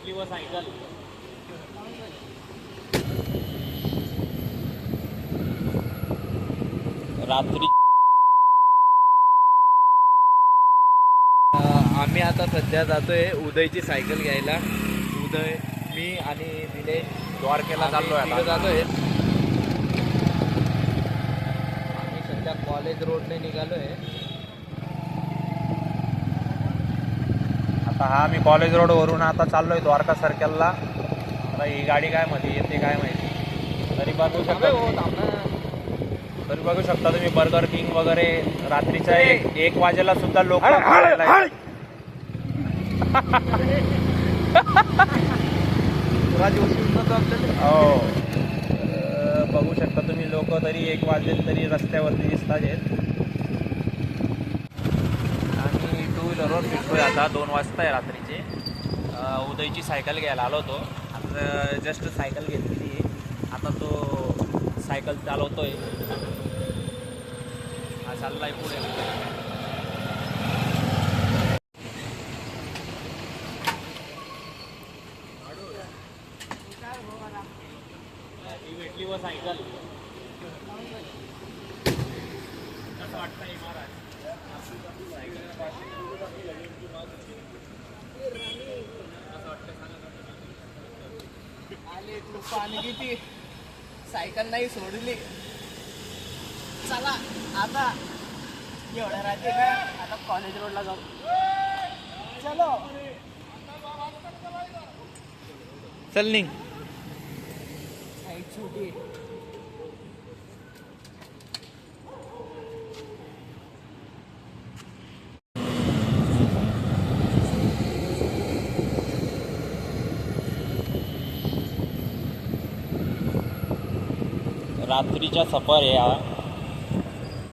भेटली व सायकल रात्री आम्ही आता सध्या जातोय उदयची सायकल घ्यायला. उदय, मी आणि दिनेश द्वारकेला चाललोय. आता जातोय. आम्ही सध्या कॉलेज रोडने निघालोय. आता हा मी कॉलेज रोड वरून आता चाललोय द्वारका सर्कलला. आता ही गाडी काय मध्ये येते काय माहिती. तरी बघू शकता तुम्ही बर्गर किंग वगैरे रात्रीच्या एक वाजेला सुद्धा लोक हो बघू शकता तुम्ही लोक तरी 1 वाजले तरी रस्त्यावरती दिसतात आहेत. आणि 2 व्हीलरवर फिरतोय आता. 2 वाजता आहे रात्रीचे. उदयची सायकल घ्यायला आलो होतो. आता जस्ट सायकल घेतलेली आहे. आता तो सायकल चालवतोय. हा चाललाय पुढे. ही भेटली व सायकल कसं वाटतंय महाराज? आले तू पाणी किती सायकल नाही सोडली. चला आता एवढ्या रात्री ना आता कॉलेज रोडला जाऊ. चलो चल निघ. साईड छोटी आहे. रात्रीचा सफर आहे हा.